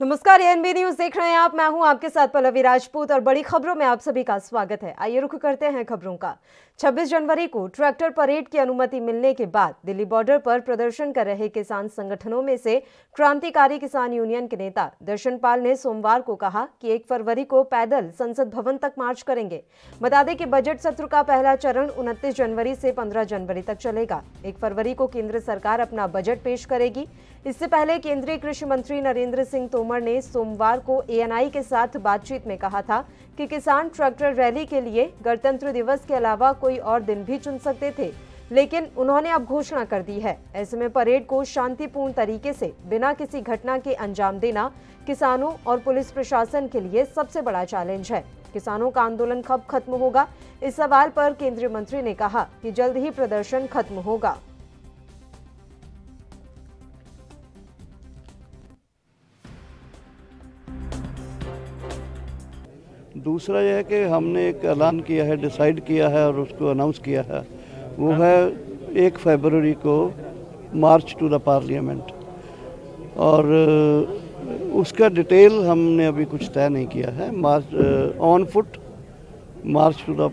नमस्कार, ANB news देख रहे हैं आप। मैं हूं आपके साथ पल्लवी राजपूत और बड़ी खबरों में आप सभी का स्वागत है। आइए रुख करते हैं खबरों का। 26 जनवरी को ट्रैक्टर परेड की अनुमति मिलने के बाद दिल्ली बॉर्डर पर प्रदर्शन कर रहे किसान संगठनों में से क्रांतिकारी किसान यूनियन के नेता दर्शन पाल ने सोमवार को कहा कि 1 फरवरी को पैदल संसद भवन तक मार्च करेंगे। बता दें कि बजट सत्र का पहला चरण 29 जनवरी से 15 जनवरी तक चलेगा। 1 फरवरी को केंद्र सरकार अपना बजट पेश करेगी। इससे पहले केंद्रीय कृषि मंत्री नरेंद्र सिंह तोमर ने सोमवार को एएनआई के साथ बातचीत में कहा था कि किसान ट्रैक्टर रैली के लिए गणतंत्र दिवस के अलावा कोई और दिन भी चुन सकते थे, लेकिन उन्होंने अब घोषणा कर दी है। ऐसे में परेड को शांतिपूर्ण तरीके से बिना किसी घटना के अंजाम देना किसानों और पुलिस प्रशासन के लिए सबसे बड़ा चैलेंज है। किसानों का आंदोलन कब खत्म होगा, इस सवाल पर केंद्रीय मंत्री ने कहा कि जल्द ही प्रदर्शन खत्म होगा। दूसरा यह है कि हमने एक ऐलान किया है, डिसाइड किया है और उसको अनाउंस किया है, वो है 1 फरवरी को मार्च टू द पार्लियामेंट। और उसका डिटेल हमने अभी कुछ तय नहीं किया है। March on foot March two the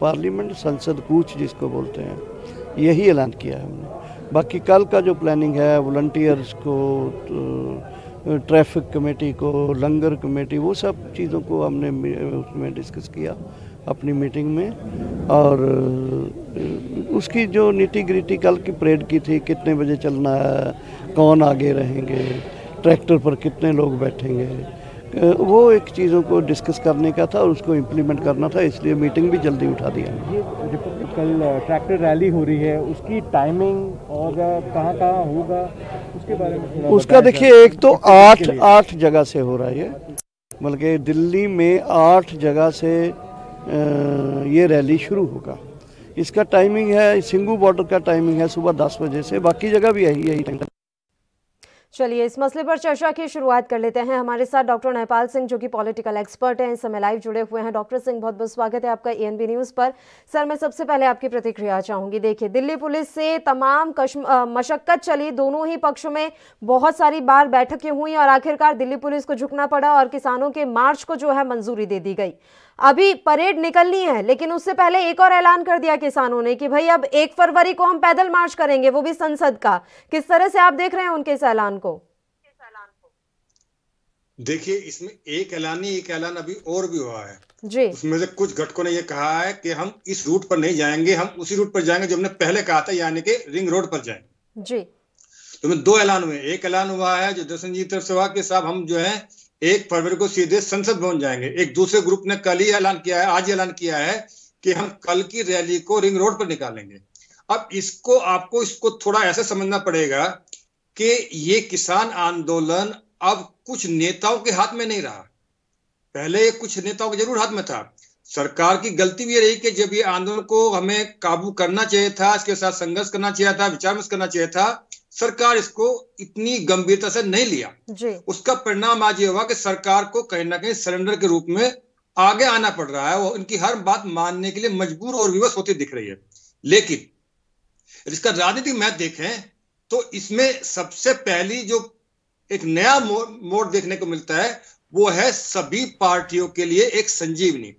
parliament, संसद कूच जिसको बोलते हैं, यही ऐलान किया है हमने। बाकी कल का जो प्लानिंग है, वॉलंटियर्स को, ट्रैफिक कमेटी को, लंगर कमेटी, वो सब चीज़ों को हमने उसमें डिस्कस किया अपनी मीटिंग में। और उसकी जो नीटी ग्रिटी कल की परेड की थी, कितने बजे चलना है, कौन आगे रहेंगे, ट्रैक्टर पर कितने लोग बैठेंगे, वो एक चीज़ों को डिस्कस करने का था और उसको इम्प्लीमेंट करना था, इसलिए मीटिंग भी जल्दी उठा दिया। ये कल ट्रैक्टर रैली हो रही है, उसकी टाइमिंग और कहाँ होगा उसके बारे में उसका देखिए, एक तो 8 जगह से हो रहा है ये, बल्कि दिल्ली में 8 जगह से ये रैली शुरू होगा। इसका टाइमिंग है, सिंगू बॉर्डर का टाइमिंग है सुबह 10 बजे से, बाकी जगह भी यही टाइम। चलिए इस मसले पर चर्चा की शुरुआत कर लेते हैं। हमारे साथ डॉक्टर नेपाल सिंह, जो कि पॉलिटिकल एक्सपर्ट हैं, इस समय लाइव जुड़े हुए हैं। डॉक्टर सिंह, बहुत बहुत स्वागत है आपका एएनबी न्यूज़ पर। सर, मैं सबसे पहले आपकी प्रतिक्रिया चाहूंगी। देखिए, दिल्ली पुलिस से तमाम मशक्कत चली, दोनों ही पक्षों में बहुत सारी बार बैठकें हुई और आखिरकार दिल्ली पुलिस को झुकना पड़ा और किसानों के मार्च को जो है मंजूरी दे दी गई। अभी परेड निकलनी है, लेकिन उससे पहले एक और ऐलान कर दिया किसानों ने कि भाई अब 1 फरवरी को हम पैदल मार्च करेंगे, वो भी संसद का। किस तरह से आप देख रहे हैं उनके इस ऐलान को? देखिए, इसमें एक ऐलान अभी और भी हुआ है जी। उसमें से कुछ घटकों ने यह कहा है कि हम इस रूट पर नहीं जाएंगे, हम उसी रूट पर जाएंगे जो हमने पहले कहा था, यानी कि रिंग रोड पर जाएंगे। जी। तो में 2 ऐलान हुए। एक ऐलान हुआ है जो दर्शन जी तरफ से हुआ कि साहब हम जो है 1 फरवरी को सीधे संसद भवन जाएंगे। एक दूसरे ग्रुप ने कल ही ऐलान किया है, आज ऐलान किया है कि हम कल की रैली को रिंग रोड पर निकालेंगे। अब आपको इसको थोड़ा ऐसे समझना पड़ेगा कि ये किसान आंदोलन अब कुछ नेताओं के हाथ में नहीं रहा। पहले कुछ नेताओं के जरूर हाथ में था। सरकार की गलती भी ये रही कि जब ये आंदोलन को हमें काबू करना चाहिए था, इसके साथ संघर्ष करना चाहिए था, विचार विमर्श करना चाहिए था, सरकार इसको इतनी गंभीरता से नहीं लिया जी। उसका परिणाम आज ये हुआ कि सरकार को कहीं ना कहीं सरेंडर के रूप में आगे आना पड़ रहा है। वो उनकी हर बात मानने के लिए मजबूर और विवश होती दिख रही है। लेकिन इसका राजनीतिक महत्व देखें तो इसमें सबसे पहली जो एक नया मोड़ देखने को मिलता है, वो है सभी पार्टियों के लिए एक संजीवनी।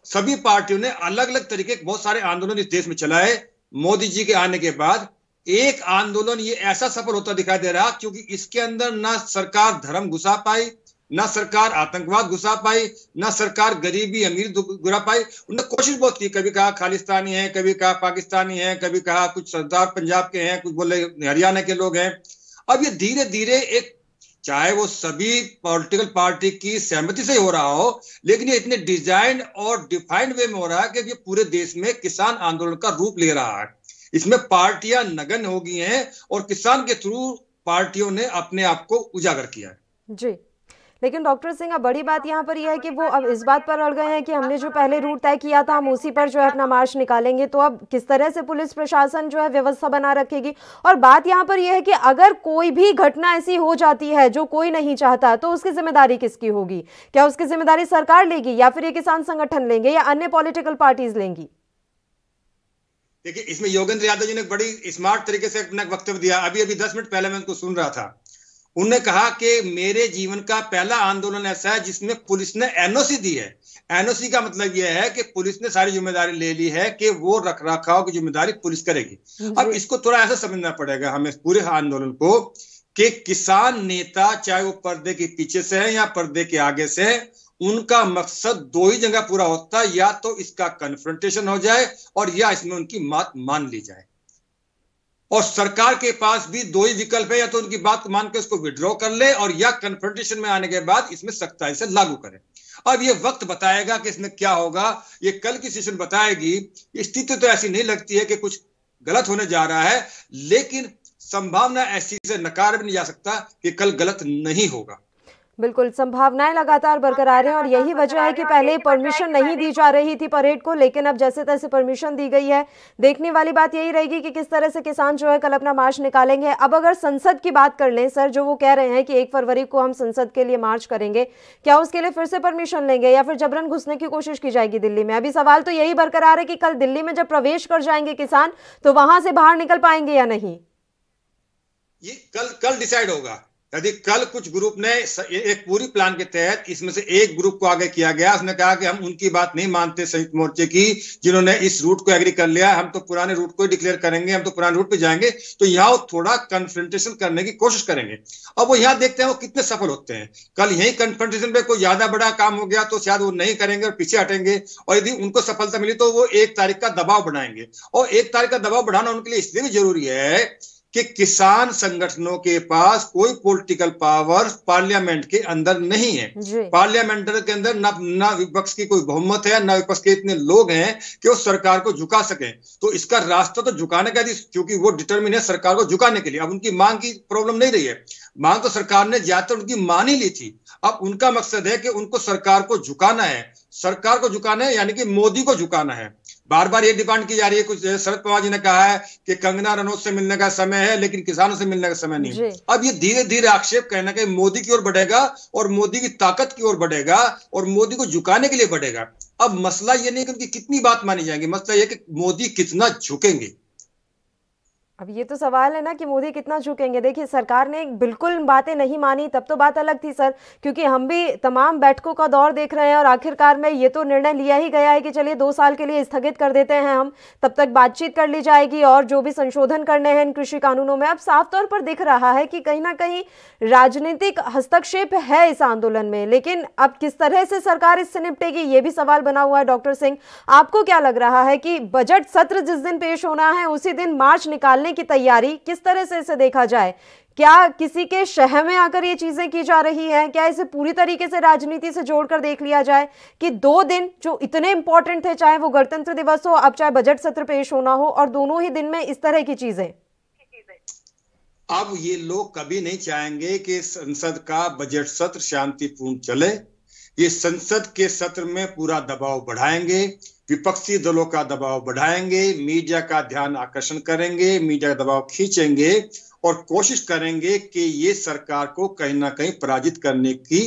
सभी पार्टियों ने अलग अलग तरीके के बहुत सारे आंदोलन इस देश में चलाए। मोदी जी के आने के बाद एक आंदोलन ये ऐसा सफल होता दिखाई दे रहा, क्योंकि इसके अंदर ना सरकार धर्म घुसा पाई, ना सरकार आतंकवाद घुसा पाई, ना सरकार गरीबी अमीर घुरा पाई। उन्होंने कोशिश बहुत की, कभी कहा खालिस्तानी है, कभी कहा पाकिस्तानी है, कभी कहा कुछ सरदार पंजाब के हैं, कुछ बोले हरियाणा के लोग हैं। अब ये धीरे धीरे एक, चाहे वो सभी पॉलिटिकल पार्टी की सहमति से हो रहा हो, लेकिन ये इतने डिजाइन और डिफाइंड वे में हो रहा है कि ये पूरे देश में किसान आंदोलन का रूप ले रहा है। इसमें पार्टियां नगण्य हो गई हैं और किसान के थ्रू पार्टियों ने अपने आप को उजागर किया है। जी, लेकिन डॉक्टर सिंह, अब बड़ी बात यहाँ पर यह है कि वो अब इस बात पर अड़ गए हैं कि हमने जो पहले रूट तय किया था हम उसी पर जो है अपना मार्च निकालेंगे। तो अब किस तरह से पुलिस प्रशासन जो है व्यवस्था बना रखेगी? और बात यहाँ पर यह है कि अगर कोई भी घटना ऐसी हो जाती है जो कोई नहीं चाहता, तो उसकी जिम्मेदारी किसकी होगी? क्या उसकी जिम्मेदारी सरकार लेगी, या फिर ये किसान संगठन लेंगे, या अन्य पॉलिटिकल पार्टीज लेंगी? देखिए, इसमें योगेंद्र यादव जी ने बड़ी स्मार्ट तरीके से अपना वक्तव्य दिया। अभी 10 मिनट पहले मैं उनको सुन रहा था। उन्होंने कहा कि मेरे जीवन का पहला आंदोलन ऐसा है जिसमें पुलिस ने एनओसी दी है। एनओसी का मतलब यह है कि पुलिस ने सारी जिम्मेदारी ले ली है कि वो रख रखाव की जिम्मेदारी पुलिस करेगी। अब इसको थोड़ा ऐसा समझना पड़ेगा हमें पूरे आंदोलन को कि किसान नेता चाहे वो पर्दे के पीछे से है या पर्दे के आगे से है, उनका मकसद दो ही जगह पूरा होता है, या तो इसका कन्फ्रंटेशन हो जाए और या इसमें उनकी बात मान ली जाए। और सरकार के पास भी दो ही विकल्प है, या तो उनकी बात को मान के उसको विड्रॉ कर ले और या कन्फ्रंटेशन में आने के बाद इसमें सख्ताई से लागू करे। अब ये वक्त बताएगा कि इसमें क्या होगा, ये कल की सेशन बताएगी। स्थिति तो ऐसी नहीं लगती है कि कुछ गलत होने जा रहा है, लेकिन संभावना ऐसी से नकार भी नहीं जा सकता कि कल गलत नहीं होगा। बिल्कुल, संभावनाएं लगातार बरकरार हैं और यही वजह है कि पहले परमिशन नहीं दी जा रही थी परेड को, लेकिन अब जैसे तैसे परमिशन दी गई है। देखने वाली बात यही रहेगी कि किस तरह से किसान जो है कल अपना मार्च निकालेंगे। अब अगर संसद की बात कर लें सर, जो वो कह रहे हैं कि 1 फरवरी को हम संसद के लिए मार्च करेंगे, क्या उसके लिए फिर से परमिशन लेंगे या फिर जबरन घुसने की कोशिश की जाएगी दिल्ली में? अभी सवाल तो यही बरकरार है कि कल दिल्ली में जब प्रवेश कर जाएंगे किसान, तो वहां से बाहर निकल पाएंगे या नहीं, ये कल डिसाइड होगा। यदि कल कुछ ग्रुप ने एक पूरी प्लान के तहत इसमें से एक ग्रुप को आगे किया गया, उसने कहा कि हम उनकी बात नहीं मानते संयुक्त मोर्चे की, जिन्होंने इस रूट को एग्री कर लिया, हम तो पुराने रूट को ही डिक्लेयर करेंगे, हम तो पुराने रूट पे जाएंगे, तो यहाँ वो थोड़ा कन्फ्रंटेशन करने की कोशिश करेंगे। अब वो यहाँ देखते हैं वो कितने सफल होते हैं। कल यही कन्फ्रंटेशन पे कोई ज्यादा बड़ा काम हो गया तो शायद वो नहीं करेंगे और पीछे हटेंगे, और यदि उनको सफलता मिली तो वो 1 तारीख का दबाव बढ़ाएंगे। और 1 तारीख का दबाव बढ़ाना उनके लिए इसलिए भी जरूरी है कि किसान संगठनों के पास कोई पॉलिटिकल पावर पार्लियामेंट के अंदर नहीं है। पार्लियामेंट के अंदर ना विपक्ष की कोई बहुमत है, ना विपक्ष के इतने लोग हैं कि वो सरकार को झुका सकें। तो इसका रास्ता तो झुकाने का, क्योंकि वो डिटरमिन है सरकार को झुकाने के लिए। अब उनकी मांग की प्रॉब्लम नहीं रही है, मांग तो सरकार ने ज्यादातर उनकी मान ही ली थी। अब उनका मकसद है कि उनको सरकार को झुकाना है, सरकार को झुकाना है, यानी कि मोदी को झुकाना है। बार बार ये डिमांड की जा रही है, कुछ शरद पवार जी ने कहा है कि कंगना रनौत से मिलने का समय है लेकिन किसानों से मिलने का समय नहीं। अब ये धीरे धीरे आक्षेप कहीं ना कहीं मोदी की ओर बढ़ेगा और मोदी की ताकत की ओर बढ़ेगा और मोदी को झुकाने के लिए बढ़ेगा। अब मसला ये नहीं कि उनकी कितनी बात मानी जाएगी, मसला ये कि मोदी कितना झुकेंगे। अब ये तो सवाल है ना कि मोदी कितना झुकेंगे। देखिए, सरकार ने बिल्कुल बातें नहीं मानी तब तो बात अलग थी सर, क्योंकि हम भी तमाम बैठकों का दौर देख रहे हैं और आखिरकार में ये तो निर्णय लिया ही गया है कि चलिए 2 साल के लिए स्थगित कर देते हैं हम, तब तक बातचीत कर ली जाएगी और जो भी संशोधन करने हैं इन कृषि कानूनों में। अब साफ तौर पर दिख रहा है कि कहीं ना कहीं राजनीतिक हस्तक्षेप है इस आंदोलन में, लेकिन अब किस तरह से सरकार इससे निपटेगी ये भी सवाल बना हुआ है। डॉक्टर सिंह, आपको क्या लग रहा है कि बजट सत्र जिस दिन पेश होना है उसी दिन मार्च निकालने की तैयारी किस तरह से इसे देखा जाए? क्या किसी के शह में आकर ये चीजें की जा रही हैं? क्या इसे पूरी तरीके से राजनीति से जोड़कर देख लिया जाए कि 2 दिन जो इतने इंपॉर्टेंट थे, चाहे वो गणतंत्र दिवस हो, अब चाहे बजट सत्र पेश होना हो, और दोनों ही दिन में इस तरह की चीजें? अब ये लोग कभी नहीं चाहेंगे कि संसद का बजट सत्र शांतिपूर्ण चले। ये संसद के सत्र में पूरा दबाव बढ़ाएंगे, विपक्षी दलों का दबाव बढ़ाएंगे, मीडिया का ध्यान आकर्षण करेंगे, मीडिया का दबाव खींचेंगे और कोशिश करेंगे कि ये सरकार को कहीं ना कहीं पराजित करने की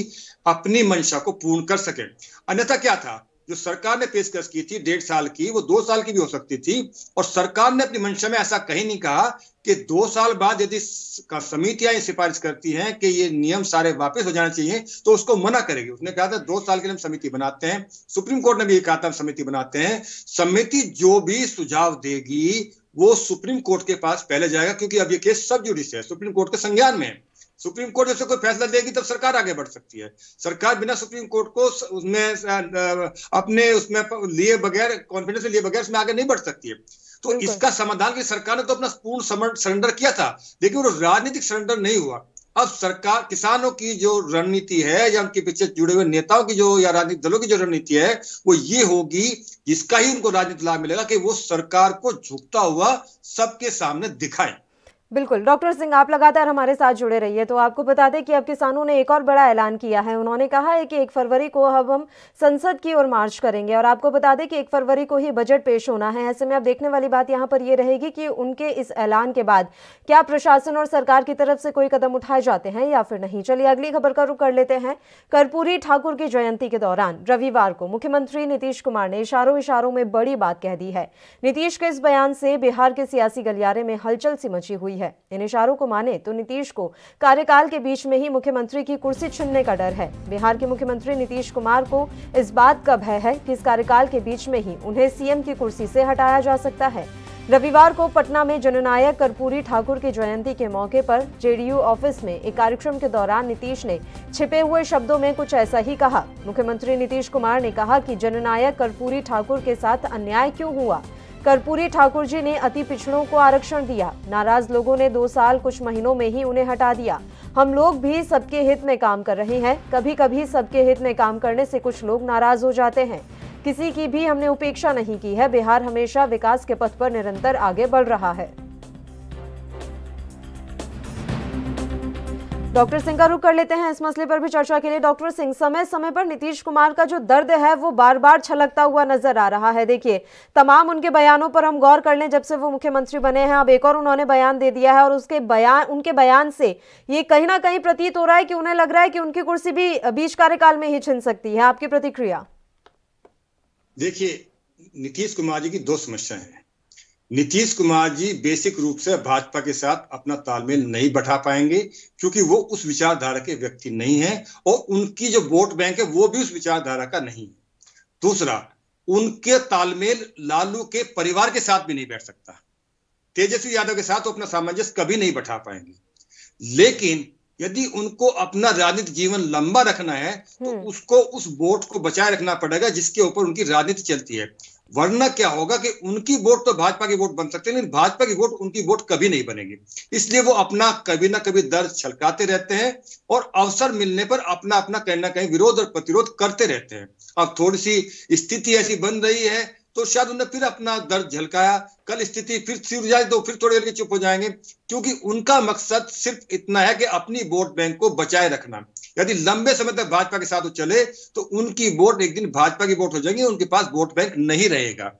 अपनी मंशा को पूर्ण कर सके। अन्यथा क्या था, जो सरकार ने पेशकश की थी 1.5 साल की, वो 2 साल की भी हो सकती थी। और सरकार ने अपनी मंशा में ऐसा कहीं नहीं कहा कि 2 साल बाद यदि समितियां ये सिफारिश करती हैं कि ये नियम सारे वापस हो जाने चाहिए तो उसको मना करेगी। उसने कहा था 2 साल के लिए हम समिति बनाते हैं। सुप्रीम कोर्ट ने भी कहा था हम समिति बनाते हैं। समिति जो भी सुझाव देगी वो सुप्रीम कोर्ट के पास पहले जाएगा, क्योंकि अब ये केस सब जुडिस है, सुप्रीम कोर्ट के संज्ञान में है। सुप्रीम कोर्ट जैसे कोई फैसला देगी तब सरकार आगे बढ़ सकती है। सरकार बिना सुप्रीम कोर्ट को उसमें अपने उसमें लिए बगैर, कॉन्फिडेंस लिए बगैर उसमें आगे नहीं बढ़ सकती है। तो इसका समाधान की सरकार ने तो अपना पूर्ण सरेंडर किया था, लेकिन वो राजनीतिक सरेंडर नहीं हुआ। अब सरकार, किसानों की जो रणनीति है या उनके पीछे जुड़े हुए नेताओं की जो, या राजनीतिक दलों की जो रणनीति है, वो ये होगी जिसका ही उनको राजनीतिक लाभ मिलेगा कि वो सरकार को झुकता हुआ सबके सामने दिखाएं। बिल्कुल डॉक्टर सिंह, आप लगातार हमारे साथ जुड़े रहिए। तो आपको बता दें कि अब किसानों ने एक और बड़ा ऐलान किया है। उन्होंने कहा है कि 1 फरवरी को अब हम संसद की ओर मार्च करेंगे और आपको बता दें कि 1 फरवरी को ही बजट पेश होना है। ऐसे में अब देखने वाली बात यहाँ पर ये रहेगी कि उनके इस ऐलान के बाद क्या प्रशासन और सरकार की तरफ से कोई कदम उठाए जाते हैं या फिर नहीं। चलिए अगली खबर का रुख कर लेते हैं। कर्पूरी ठाकुर की जयंती के दौरान रविवार को मुख्यमंत्री नीतीश कुमार ने इशारों में बड़ी बात कह दी है। नीतीश के इस बयान से बिहार के सियासी गलियारे में हलचल सी मची हुई है। है। इन इशारों को माने तो नीतीश को कार्यकाल के बीच में ही मुख्यमंत्री की कुर्सी छीनने का डर है। बिहार के मुख्यमंत्री नीतीश कुमार को इस बात का भय है कि इस कार्यकाल के बीच में ही उन्हें सीएम की कुर्सी से हटाया जा सकता है। रविवार को पटना में जननायक कर्पूरी ठाकुर की जयंती के मौके पर जेडीयू ऑफिस में एक कार्यक्रम के दौरान नीतीश ने छिपे हुए शब्दों में कुछ ऐसा ही कहा। मुख्यमंत्री नीतीश कुमार ने कहा कि जननायक कर्पूरी ठाकुर के साथ अन्याय क्यों हुआ। कर्पूरी ठाकुर जी ने अति पिछड़ों को आरक्षण दिया। नाराज लोगों ने 2 साल कुछ महीनों में ही उन्हें हटा दिया। हम लोग भी सबके हित में काम कर रहे हैं। कभी कभी सबके हित में काम करने से कुछ लोग नाराज हो जाते हैं। किसी की भी हमने उपेक्षा नहीं की है। बिहार हमेशा विकास के पथ पर निरंतर आगे बढ़ रहा है। डॉक्टर सिंह का रुख कर लेते हैं इस मसले पर भी चर्चा के लिए। डॉक्टर सिंह, समय समय पर नीतीश कुमार का जो दर्द है वो बार बार छलकता हुआ नजर आ रहा है। देखिए, तमाम उनके बयानों पर हम गौर कर लें जब से वो मुख्यमंत्री बने हैं। अब एक और उन्होंने बयान दे दिया है और उनके बयान से ये कहीं ना कहीं प्रतीत हो रहा है कि उन्हें लग रहा है कि उनकी कुर्सी भी बीच कार्यकाल में ही छिन सकती है। आपकी प्रतिक्रिया? देखिए, नीतीश कुमार जी की 2 समस्याएं हैं। नीतीश कुमार जी बेसिक रूप से भाजपा के साथ अपना तालमेल नहीं बैठा पाएंगे क्योंकि वो उस विचारधारा के व्यक्ति नहीं है और उनकी जो वोट बैंक है वो भी उस विचारधारा का नहीं है। दूसरा, उनके तालमेल लालू के परिवार के साथ भी नहीं बैठ सकता। तेजस्वी यादव के साथ वो अपना सामंजस्य कभी नहीं बैठा पाएंगे। लेकिन यदि उनको अपना राजनीतिक जीवन लंबा रखना है तो उसको उस वोट को बचाए रखना पड़ेगा जिसके ऊपर उनकी राजनीति चलती है। वरना क्या होगा कि उनकी वोट तो भाजपा की वोट बन सकते हैं लेकिन भाजपा की वोट उनकी वोट कभी नहीं बनेगी। इसलिए वो अपना कभी ना कभी दर्द छलकाते रहते हैं और अवसर मिलने पर अपना अपना कहीं ना कहीं विरोध और प्रतिरोध करते रहते हैं। अब थोड़ी सी स्थिति ऐसी बन रही है तो शायद उन्हें फिर अपना दर्द झलकाया, कल स्थिति फिर सिर जाए तो फिर थोड़ी देर के चुप हो जाएंगे क्योंकि उनका मकसद सिर्फ इतना है कि अपनी वोट बैंक को बचाए रखना। यदि लंबे समय तक भाजपा के साथ वो चले तो उनकी वोट एक दिन भाजपा की वोट हो जाएगी, उनके पास वोट बैंक नहीं रहेगा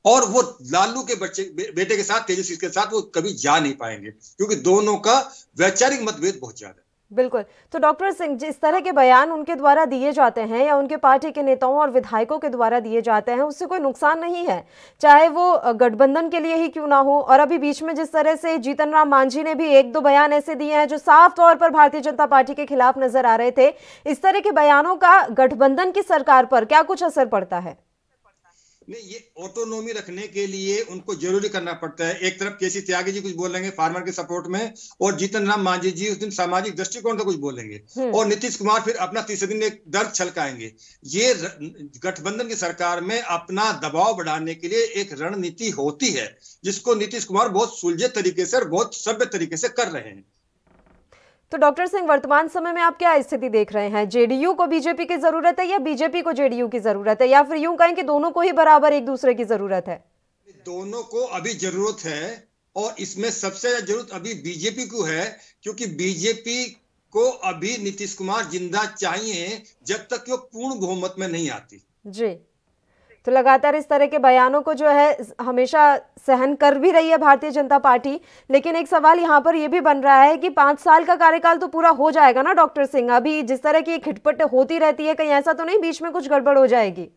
और वो लालू के बेटे के साथ, तेजस्वी के साथ वो कभी जा नहीं पाएंगे क्योंकि दोनों का वैचारिक मतभेद बहुत ज्यादा है। बिल्कुल। तो डॉक्टर सिंह, जिस तरह के बयान उनके द्वारा दिए जाते हैं या उनके पार्टी के नेताओं और विधायकों के द्वारा दिए जाते हैं उससे कोई नुकसान नहीं है, चाहे वो गठबंधन के लिए ही क्यों ना हो। और अभी बीच में जिस तरह से जीतन राम मांझी ने भी 1-2 बयान ऐसे दिए हैं जो साफ तौर पर भारतीय जनता पार्टी के खिलाफ नजर आ रहे थे, इस तरह के बयानों का गठबंधन की सरकार पर क्या कुछ असर पड़ता है? नहीं, ये ऑटोनोमी रखने के लिए उनको जरूरी करना पड़ता है। एक तरफ केसी त्यागी जी कुछ बोलेंगे फार्मर के सपोर्ट में और जीतन राम मांझी जी उस दिन सामाजिक दृष्टिकोण से कुछ बोलेंगे और नीतीश कुमार फिर अपना तीसरे दिन एक दर्द छलकाएंगे। ये गठबंधन की सरकार में अपना दबाव बढ़ाने के लिए एक रणनीति होती है जिसको नीतीश कुमार बहुत सुलझे तरीके से और बहुत सभ्य तरीके से कर रहे हैं। तो डॉक्टर सिंह, वर्तमान समय में आप क्या स्थिति देख रहे हैं? जेडीयू को बीजेपी की जरूरत है या बीजेपी को जेडीयू की जरूरत है, या फिर यूं कहें कि दोनों को ही बराबर एक दूसरे की जरूरत है? दोनों को अभी जरूरत है और इसमें सबसे ज्यादा जरूरत अभी बीजेपी को है क्योंकि बीजेपी को अभी नीतीश कुमार जिंदा चाहिए जब तक वो पूर्ण बहुमत में नहीं आती। जी, तो लगातार इस तरह के बयानों को जो है हमेशा सहन कर भी रही है भारतीय जनता पार्टी। लेकिन एक सवाल यहाँ पर यह भी बन रहा है कि 5 साल का कार्यकाल तो पूरा हो जाएगा ना डॉक्टर सिंह? अभी जिस तरह की खिटपट होती रहती है, कहीं ऐसा तो नहीं बीच में कुछ गड़बड़ हो जाएगी?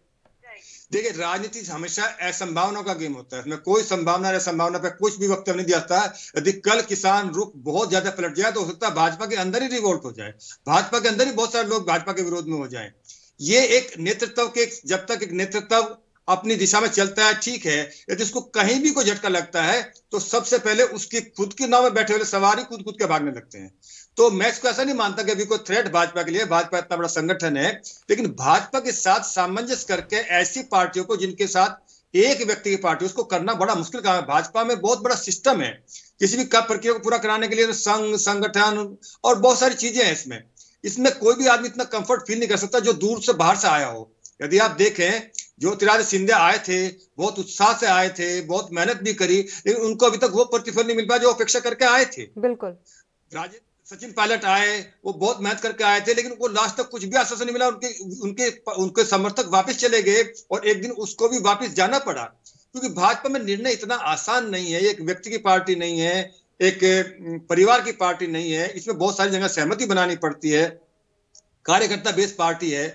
देखिए, राजनीति हमेशा असंभावना का गेम होता है। इसमें कोई संभावना असंभावना पे कुछ भी वक्तव्य नहीं दिया जाता। यदि कल किसान रुख बहुत ज्यादा पलट जाए तो हो सकता है भाजपा के अंदर ही रिवोल्ट हो जाए, भाजपा के अंदर ही बहुत सारे लोग भाजपा के विरोध में हो जाए। ये एक नेतृत्व के, जब तक एक नेतृत्व अपनी दिशा में चलता है ठीक है, यदि उसको कहीं भी कोई झटका लगता है तो सबसे पहले उसकी खुद की नाव में बैठे हुए सवारी खुद के भागने लगते हैं। तो मैं इसको ऐसा नहीं मानता कि अभी कोई थ्रेट भाजपा के लिए, भाजपा इतना बड़ा संगठन है, लेकिन भाजपा के साथ सामंजस्य करके ऐसी पार्टियों को जिनके साथ एक व्यक्ति की पार्टी, उसको करना बड़ा मुश्किल काम है। भाजपा में बहुत बड़ा सिस्टम है, किसी भी प्रक्रिया को पूरा कराने के लिए संघ, संगठन और बहुत सारी चीजें हैं। इसमें कोई भी आदमी इतना कंफर्ट फील नहीं कर सकता जो दूर से बाहर से आया हो। यदि आप देखें, ज्योतिरादित्य सिंधिया आए थे, बहुत उत्साह से आए थे, बहुत मेहनत भी करी, लेकिन उनको अभी तक वो प्रतिफल नहीं मिल पाया जो अपेक्षा करके आए थे। बिल्कुल। सचिन पायलट आए, वो बहुत मेहनत करके आए थे, लेकिन वो लास्ट तक कुछ भी आश्वासन नहीं मिला। उनके समर्थक वापस चले गए और एक दिन उसको भी वापस जाना पड़ा क्योंकि भाजपा में निर्णय इतना आसान नहीं है। एक व्यक्ति की पार्टी नहीं है, एक परिवार की पार्टी नहीं है, इसमें बहुत सारी जगह सहमति बनानी पड़ती है, कार्यकर्ता बेस्ड पार्टी है,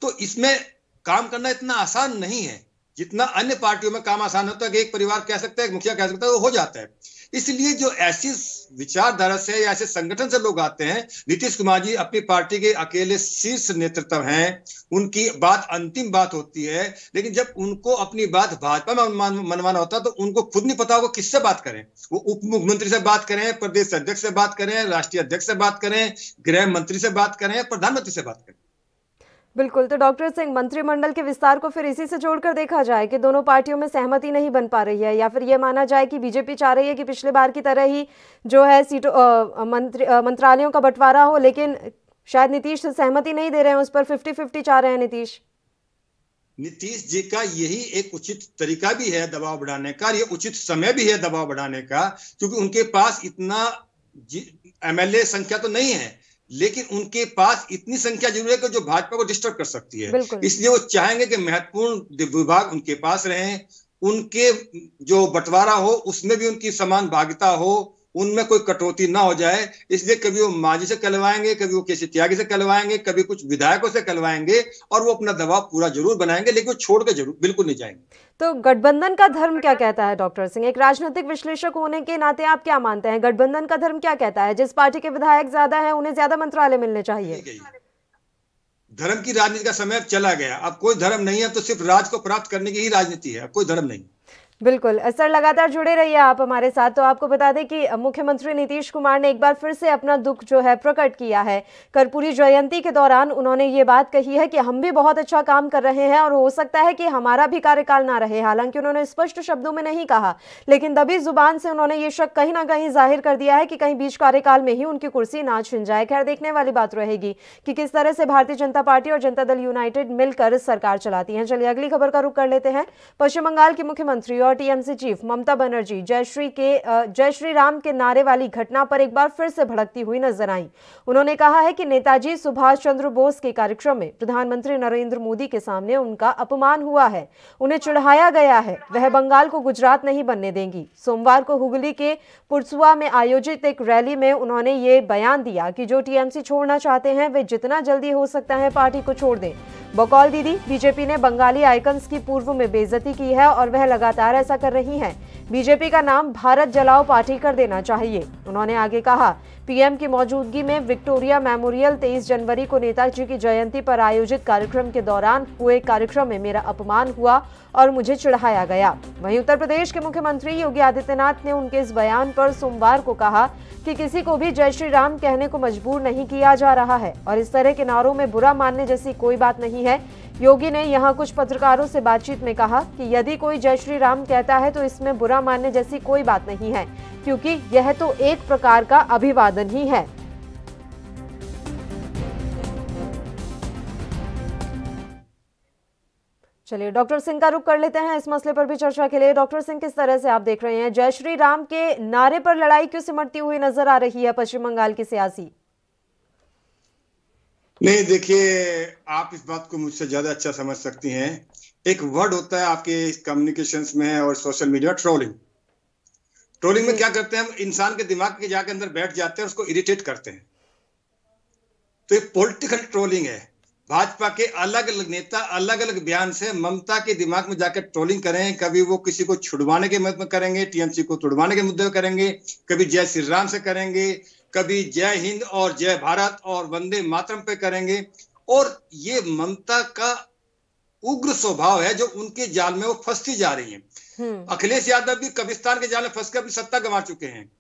तो इसमें काम करना इतना आसान नहीं है। जितना अन्य पार्टियों में काम आसान होता है कि एक परिवार कह सकता है, एक मुखिया कह सकता है, वो हो जाता है। इसलिए जो ऐसी विचारधारा से या ऐसे संगठन से लोग आते हैं, नीतीश कुमार जी अपनी पार्टी के अकेले शीर्ष नेतृत्व हैं, उनकी बात अंतिम बात होती है, लेकिन जब उनको अपनी बात भाजपा में मनवाना होता है तो उनको खुद नहीं पता होगा किससे बात करें। वो उप मुख्यमंत्री से बात करें, प्रदेश अध्यक्ष से बात करें, राष्ट्रीय अध्यक्ष से बात करें, गृह मंत्री से बात करें, प्रधानमंत्री से बात करें। बिल्कुल। तो डॉक्टर सिंह, मंत्रिमंडल के विस्तार को फिर इसी से जोड़कर देखा जाए कि दोनों पार्टियों में सहमति नहीं बन पा रही है, या फिर ये माना जाए कि बीजेपी चाह रही है कि पिछले बार की तरह ही जो है सीटों मंत्रालयों का बंटवारा हो, लेकिन शायद नीतीश सहमति नहीं दे रहे हैं उस पर, 50-50 चाह रहे हैं नीतीश जी का यही एक उचित तरीका भी है दबाव बढ़ाने का, ये उचित समय भी है दबाव बढ़ाने का, क्योंकि उनके पास इतना एमएलए संख्या तो नहीं है, लेकिन उनके पास इतनी संख्या जरूर है कि जो भाजपा को डिस्टर्ब कर सकती है। इसलिए वो चाहेंगे कि महत्वपूर्ण विभाग उनके पास रहें, उनके जो बंटवारा हो उसमें भी उनकी समान भागीदारी हो, उनमें कोई कटौती ना हो जाए। इसलिए कभी वो मांझी से कहलवाएंगे, कभी वो केसी त्यागी से कहलवाएंगे, कभी कुछ विधायकों से कहलवाएंगे, और वो अपना दबाव पूरा जरूर बनाएंगे, लेकिन वो छोड़ के जरूर बिल्कुल नहीं जाएंगे। तो गठबंधन का धर्म क्या कहता है डॉक्टर सिंह? एक राजनीतिक विश्लेषक होने के नाते आप क्या मानते हैं, गठबंधन का धर्म क्या कहता है? जिस पार्टी के विधायक ज्यादा है उन्हें ज्यादा मंत्रालय मिलने चाहिए। धर्म की राजनीति का समय अब चला गया, अब कोई धर्म नहीं है, तो सिर्फ राज को प्राप्त करने की ही राजनीति है, अब कोई धर्म नहीं। बिल्कुल सर, लगातार जुड़े रहिए आप हमारे साथ। तो आपको बता दें कि मुख्यमंत्री नीतीश कुमार ने एक बार फिर से अपना दुख जो है प्रकट किया है। कर्पूरी जयंती के दौरान उन्होंने ये बात कही है कि हम भी बहुत अच्छा काम कर रहे हैं और हो सकता है कि हमारा भी कार्यकाल ना रहे। हालांकि उन्होंने स्पष्ट शब्दों में नहीं कहा, लेकिन दबी जुबान से उन्होंने ये शक कहीं ना कहीं जाहिर कर दिया है कि कहीं बीच कार्यकाल में ही उनकी कुर्सी ना छिन जाए। खैर, देखने वाली बात रहेगी कि किस तरह से भारतीय जनता पार्टी और जनता दल यूनाइटेड मिलकर सरकार चलाती है। चलिए अगली खबर का रुख कर लेते हैं। पश्चिम बंगाल की मुख्यमंत्री और टीएमसी चीफ ममता बनर्जी जय श्री राम के नारे वाली घटना पर एक बार फिर से भड़कती हुई नजर आई। उन्होंने कहा है कि नेताजी सुभाष चंद्र बोस के कार्यक्रम में प्रधानमंत्री नरेंद्र मोदी के सामने उनका अपमान हुआ है, उन्हें चिढ़ाया गया है, वह बंगाल को गुजरात नहीं बनने देंगी। सोमवार को हुगली के पुरसुआ में आयोजित एक रैली में उन्होंने ये बयान दिया कि जो टीएमसी छोड़ना चाहते हैं वे जितना जल्दी हो सकता है पार्टी को छोड़ दें। बकौल दीदी, बीजेपी ने बंगाली आइकन्स की पूर्व में बेइज्जती की है और वह लगातार ऐसा कर रही हैं। बीजेपी का नाम भारत जलाओ पार्टी कर देना चाहिए। उन्होंने आगे कहा, पीएम की मौजूदगी में विक्टोरिया मेमोरियल 23 जनवरी को नेताजी की जयंती पर आयोजित कार्यक्रम के दौरान हुए कार्यक्रम में मेरा अपमान हुआ और मुझे चिढ़ाया गया। वहीं उत्तर प्रदेश के मुख्यमंत्री योगी आदित्यनाथ ने उनके इस बयान पर सोमवार को कहा कि किसी को भी जय श्री राम कहने को मजबूर नहीं किया जा रहा है और इस तरह के नारों में बुरा मानने जैसी कोई बात नहीं है। योगी ने यहां कुछ पत्रकारों से बातचीत में कहा कि यदि कोई जय श्री राम कहता है तो इसमें बुरा मानने जैसी कोई बात नहीं है, क्योंकि यह तो एक प्रकार का अभिवादन ही है। चलिए डॉक्टर सिंह का रुख कर लेते हैं इस मसले पर भी चर्चा के लिए। डॉक्टर सिंह, किस तरह से आप देख रहे हैं, जय श्री राम के नारे पर लड़ाई क्यों सिमटती हुई नजर आ रही है पश्चिम बंगाल की सियासी? नहीं, देखिए, आप इस बात को मुझसे ज्यादा अच्छा समझ सकती हैं। एक वर्ड होता है आपके कम्युनिकेशंस में और सोशल मीडिया, ट्रोलिंग। ट्रोलिंग में क्या करते हैं हम, इंसान के दिमाग के जाके अंदर बैठ जाते हैं, उसको इरिटेट करते हैं। तो ये पॉलिटिकल ट्रोलिंग है। भाजपा के अलग अलग नेता अलग अलग बयान से ममता के दिमाग में जाकर ट्रोलिंग करें। कभी वो किसी को छुड़वाने के मुद्दे में करेंगे, टीएमसी को तुड़वाने के मुद्दे में करेंगे, कभी जय श्री राम से करेंगे, कभी जय हिंद और जय भारत और वंदे मातरम पे करेंगे। और ये ममता का उग्र स्वभाव है जो उनके जाल में वो फंसती जा रही है। अखिलेश यादव भी कब्रिस्तान के जाल में फंस कर अपनी सत्ता गंवा चुके हैं।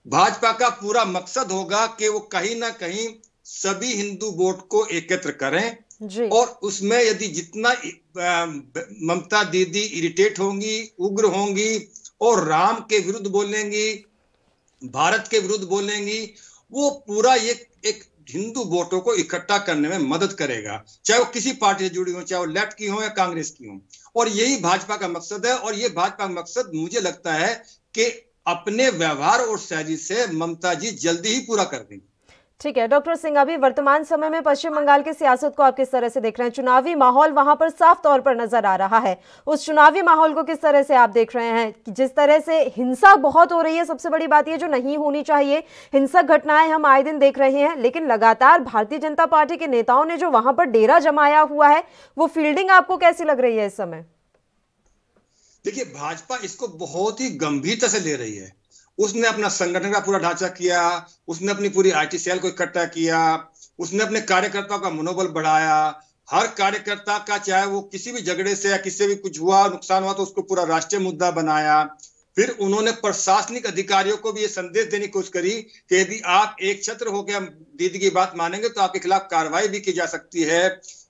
भाजपा का पूरा मकसद होगा कि वो कहीं ना कहीं सभी हिंदू वोट को एकत्र करें और उसमें यदि जितना ममता दीदी इरिटेट होंगी, उग्र होंगी और राम के विरुद्ध बोलेंगी, भारत के विरुद्ध बोलेंगी, वो पूरा ये एक हिंदू वोटों को इकट्ठा करने में मदद करेगा, चाहे वो किसी पार्टी से जुड़ी हो, चाहे वो लेफ्ट की हो या कांग्रेस की हो। और यही भाजपा का मकसद है। और ये भाजपा का मकसद मुझे लगता है कि अपने व्यवहार और शैली से ममता जी जल्दी ही पूरा कर देंगे। ठीक है डॉक्टर सिंह, अभी वर्तमान समय में पश्चिम बंगाल की सियासत को आप किस तरह से देख रहे हैं? चुनावी माहौल वहां पर साफ तौर पर नजर आ रहा है, उस चुनावी माहौल को किस तरह से आप देख रहे हैं? जिस तरह से हिंसा बहुत हो रही है, सबसे बड़ी बात यह जो नहीं होनी चाहिए, हिंसक घटनाएं हम आए दिन देख रहे हैं, लेकिन लगातार भारतीय जनता पार्टी के नेताओं ने जो वहां पर डेरा जमाया हुआ है, वो फील्डिंग आपको कैसी लग रही है इस समय? देखिए, भाजपा इसको बहुत ही गंभीरता से ले रही है। उसने अपना संगठन का पूरा ढांचा किया, उसने अपनी पूरी आईटी सेल को इकट्ठा किया, उसने अपने कार्यकर्ताओं का मनोबल बढ़ाया। हर कार्यकर्ता का, चाहे वो किसी भी झगड़े से या किसी से भी कुछ हुआ, नुकसान हुआ, तो उसको पूरा राष्ट्रीय मुद्दा बनाया। फिर उन्होंने प्रशासनिक अधिकारियों को भी ये संदेश देने की कोशिश करी कि यदि आप एक छत्र होकर दीदी की बात मानेंगे तो आपके खिलाफ कार्रवाई भी की जा सकती है,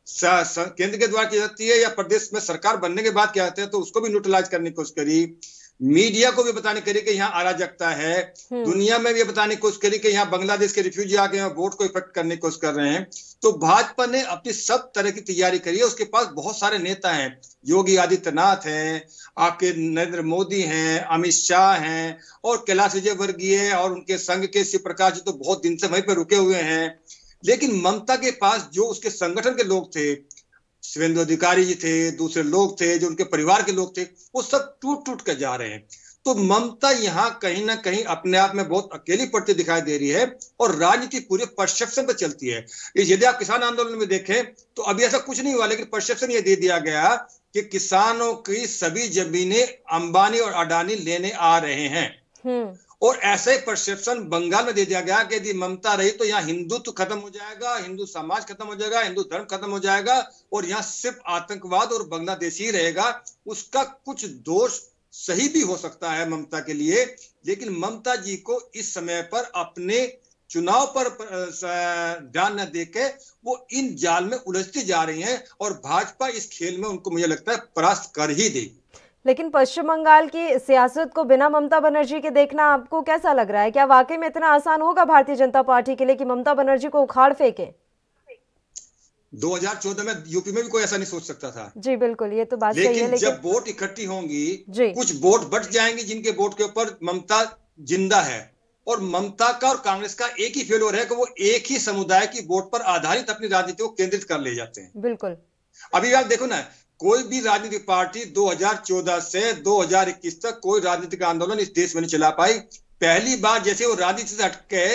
केंद्र के द्वारा की जाती है, या प्रदेश में सरकार बनने के बाद क्या होते हैं, तो उसको भी न्यूट्रलाइज करने की कोशिश करी। मीडिया को भी बताने करी कि यहाँ अराजकता है, दुनिया में भी बताने की कोशिश करी कि यहाँ बांग्लादेश के रिफ्यूजी आके यहाँ वोट को इफेक्ट करने की कोशिश कर रहे हैं। तो भाजपा ने अपनी सब तरह की तैयारी करी है। उसके पास बहुत सारे नेता हैं, योगी आदित्यनाथ हैं, आपके नरेंद्र मोदी हैं, अमित शाह हैं, और कैलाश विजयवर्गीय और उनके संघ के शिव प्रकाश जी तो बहुत दिन से वहीं पर रुके हुए हैं। लेकिन ममता के पास जो उसके संगठन के लोग थे, शिवेंदु अधिकारी जी थे, दूसरे लोग थे, जो उनके परिवार के लोग थे, वो सब टूट टूट कर जा रहे हैं। तो ममता यहाँ कहीं ना कहीं अपने आप में बहुत अकेली पड़ती दिखाई दे रही है, और राजनीति पूरे परसेप्शन पर चलती है। यदि आप किसान आंदोलन में देखें तो अभी ऐसा कुछ नहीं हुआ, लेकिन परसेप्शन ये दे दिया गया कि किसानों की सभी जमीनें अंबानी और अडानी लेने आ रहे हैं। और ऐसा ही परसेप्शन बंगाल में दे दिया गया कि यदि ममता रही तो यहाँ हिंदुत्व खत्म हो जाएगा, हिंदू समाज खत्म हो जाएगा, हिंदू धर्म खत्म हो जाएगा, और यहाँ सिर्फ आतंकवाद और बांग्लादेशी रहेगा। उसका कुछ दोष सही भी हो सकता है ममता के लिए, लेकिन ममता जी को इस समय पर अपने चुनाव पर ध्यान न देके वो इन जाल में उलझती जा रही हैं, और भाजपा इस खेल में उनको मुझे लगता है परास्त कर ही देगी। लेकिन पश्चिम बंगाल की सियासत को बिना ममता बनर्जी के देखना आपको कैसा लग रहा है? क्या वाकई में इतना आसान होगा भारतीय जनता पार्टी के लिए कि ममता बनर्जी को उखाड़ फेंके? 2014 में यूपी में भी कोई ऐसा नहीं सोच सकता था। जी बिल्कुल, ये तो बात सही है। लेकिन जब वोट इकट्ठी होंगी, कुछ वोट बट जाएंगे जिनके वोट के ऊपर ममता जिंदा है, और ममता का और कांग्रेस का एक ही फेल्योर है कि वो एक ही समुदाय की वोट पर आधारित अपनी राजनीति को केंद्रित कर ले जाते हैं। बिल्कुल। अभी आप देखो ना, कोई भी राजनीतिक पार्टी 2014 से 2021 तक कोई राजनीतिक आंदोलन इस देश में नहीं चला पाई। पहली बार जैसे वो राजनीति से हटके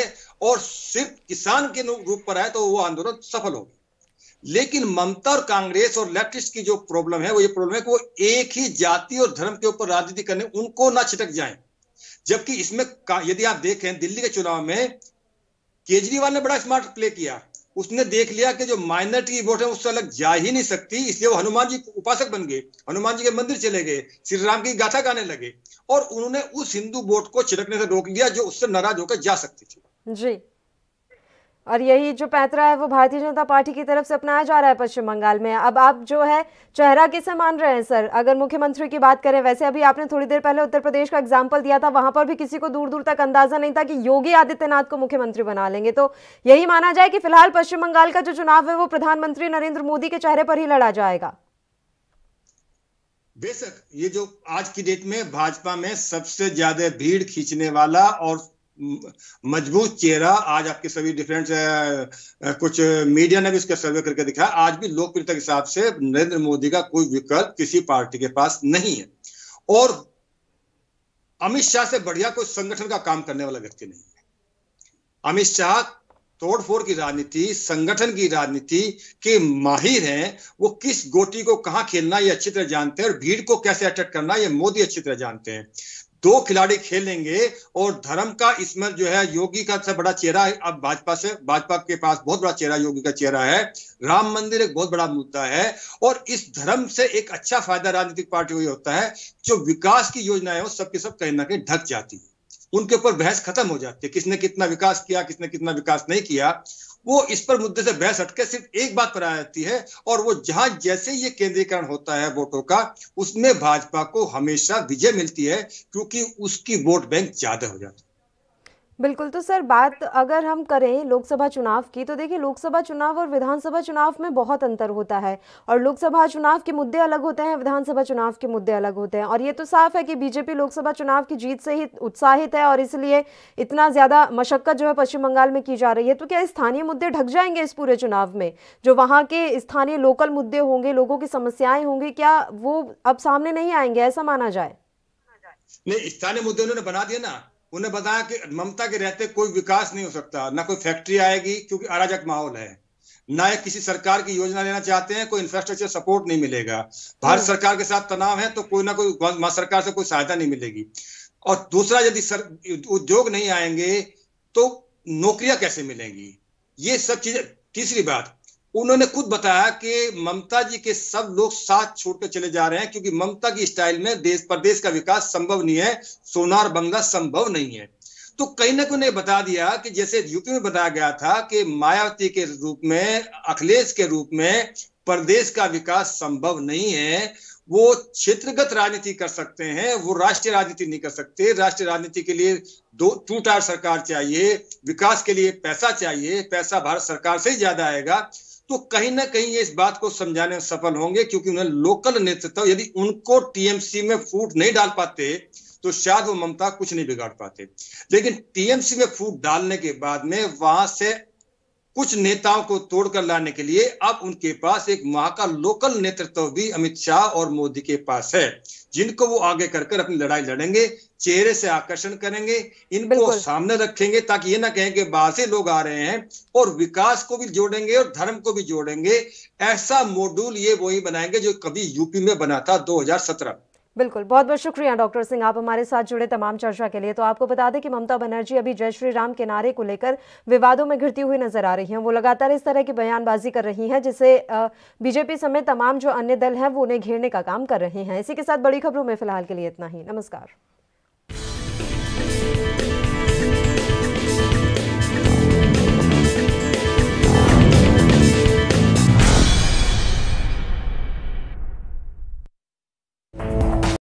और सिर्फ किसान के रूप पर आए तो वो आंदोलन सफल हो गया। लेकिन ममता और कांग्रेस और लेफ्टिस्ट की जो प्रॉब्लम है वो ये प्रॉब्लम है कि वो एक ही जाति और धर्म के ऊपर राजनीति करने उनको ना छिटक जाए। जबकि इसमें यदि आप देखें दिल्ली के चुनाव में केजरीवाल ने बड़ा स्मार्ट प्ले किया। उसने देख लिया कि जो माइनॉरिटी की वोट है उससे अलग जा ही नहीं सकती, इसलिए वो हनुमान जी उपासक बन गए, हनुमान जी के मंदिर चले गए, श्री राम की गाथा गाने लगे, और उन्होंने उस हिंदू वोट को छिड़कने से रोक दिया जो उससे नाराज होकर जा सकती थी। जी, और यही जो पैंतरा है वो भारतीय जनता पार्टी की तरफ से अपनाया जा रहा है पश्चिम बंगाल में। अब आप जो है चेहरा किसे मान रहे हैं सर, अगर मुख्यमंत्री की बात करें? वैसे अभी आपने थोड़ी देर पहले उत्तर प्रदेश का एग्जाम्पल दिया था, वहां पर भी किसी को दूर दूर तक अंदाजा नहीं था कि योगी आदित्यनाथ को मुख्यमंत्री बना लेंगे। तो यही माना जाए कि फिलहाल पश्चिम बंगाल का जो चुनाव है वो प्रधानमंत्री नरेंद्र मोदी के चेहरे पर ही लड़ा जाएगा। बेशक ये जो आज की डेट में भाजपा में सबसे ज्यादा भीड़ खींचने वाला और मजबूत चेहरा, आज आपके सभी डिफरेंट कुछ मीडिया ने भी इसका सर्वे करके दिखाया, आज भी लोकप्रियता के हिसाब से नरेंद्र मोदी का कोई विकल्प किसी पार्टी के पास नहीं है। और अमित शाह से बढ़िया कोई संगठन का काम करने वाला व्यक्ति नहीं है। अमित शाह तोड़फोड़ की राजनीति, संगठन की राजनीति के माहिर हैं। वो किस गोटी को कहां खेलना ये अच्छी तरह जानते हैं, और भीड़ को कैसे अटैक करना ये मोदी अच्छी तरह जानते हैं। दो खिलाड़ी खेलेंगे, और धर्म का इसमें जो है योगी का सबसे बड़ा चेहरा है। अब भाजपा के पास बहुत बड़ा चेहरा योगी का चेहरा है। राम मंदिर एक बहुत बड़ा मुद्दा है, और इस धर्म से एक अच्छा फायदा राजनीतिक पार्टी को होता है जो विकास की योजना है वो सबके सब कहीं ना कहीं ढक जाती है, उनके ऊपर बहस खत्म हो जाती है। किसने कितना विकास किया, किसने कितना विकास नहीं किया, वो इस पर मुद्दे से बहस हटके सिर्फ एक बात पर आ जाती है, और वो जहां जैसे ये केंद्रीकरण होता है वोटों का, उसमें भाजपा को हमेशा विजय मिलती है, क्योंकि उसकी वोट बैंक ज्यादा हो जाती है। बिल्कुल। तो सर बात अगर हम करें लोकसभा चुनाव की, तो देखिए लोकसभा चुनाव और विधानसभा चुनाव में बहुत अंतर होता है, और लोकसभा चुनाव के मुद्दे अलग होते हैं, विधानसभा चुनाव के मुद्दे अलग होते हैं। और ये तो साफ है कि बीजेपी लोकसभा चुनाव की जीत से ही उत्साहित है और इसलिए इतना ज्यादा मशक्कत जो है पश्चिम बंगाल में की जा रही है। तो क्या स्थानीय मुद्दे ढक जाएंगे इस पूरे चुनाव में? जो वहाँ के स्थानीय लोकल मुद्दे होंगे, लोगों की समस्याएं होंगी, क्या वो अब सामने नहीं आएंगे, ऐसा माना जाए? नहीं, स्थानीय मुद्दे उन्होंने बना दिए ना। उन्हें बताया कि ममता के रहते कोई विकास नहीं हो सकता, ना कोई फैक्ट्री आएगी क्योंकि अराजक माहौल है, ना एक किसी सरकार की योजना लेना चाहते हैं, कोई इंफ्रास्ट्रक्चर सपोर्ट नहीं मिलेगा, भारत सरकार के साथ तनाव है तो कोई ना कोई सरकार से कोई सहायता नहीं मिलेगी। और दूसरा, यदि उद्योग नहीं आएंगे तो नौकरियां कैसे मिलेंगी, ये सब चीजें। तीसरी बात, उन्होंने खुद बताया कि ममता जी के सब लोग साथ छोड़कर चले जा रहे हैं क्योंकि ममता की स्टाइल में देश प्रदेश का विकास संभव नहीं है, सोनार बंगला संभव नहीं है। तो कहीं ना कहीं बता दिया कि जैसे यूपी में बताया गया था कि मायावती के रूप में, अखिलेश के रूप में प्रदेश का विकास संभव नहीं है। वो क्षेत्रगत राजनीति कर सकते हैं, वो राष्ट्रीय राजनीति नहीं कर सकते। राष्ट्रीय राजनीति के लिए टू टायर सरकार चाहिए, विकास के लिए पैसा चाहिए, पैसा भारत सरकार से ही ज्यादा आएगा। तो कहीं ना कहीं ये इस बात को समझाने में सफल होंगे क्योंकि उन्हें लोकल नेतृत्व, यदि उनको टीएमसी में फूट नहीं डाल पाते तो शायद वो ममता कुछ नहीं बिगाड़ पाते। लेकिन टीएमसी में फूट डालने के बाद में वहां से कुछ नेताओं को तोड़कर लाने के लिए अब उनके पास एक वहां का लोकल नेतृत्व भी अमित शाह और मोदी के पास है, जिनको वो आगे कर अपनी लड़ाई लड़ेंगे, चेहरे से आकर्षण करेंगे, इनको सामने रखेंगे ताकि ये ना कहें कि बाहर से लोग आ रहे हैं, और विकास को भी जोड़ेंगे और धर्म को भी जोड़ेंगे। ऐसा मॉड्यूल ये वही बनाएंगे जो कभी यूपी में बना था 2017। बिल्कुल, बहुत बहुत शुक्रिया डॉक्टर सिंह, आप हमारे साथ जुड़े तमाम चर्चा के लिए। तो आपको बता दें कि ममता बनर्जी अभी जय श्री राम के नारे को लेकर विवादों में घिरती हुई नजर आ रही हैं। वो लगातार इस तरह की बयानबाजी कर रही हैं जिसे बीजेपी समेत तमाम जो अन्य दल हैं वो उन्हें घेरने का काम कर रहे हैं। इसी के साथ बड़ी खबरों में फिलहाल के लिए इतना ही। नमस्कार।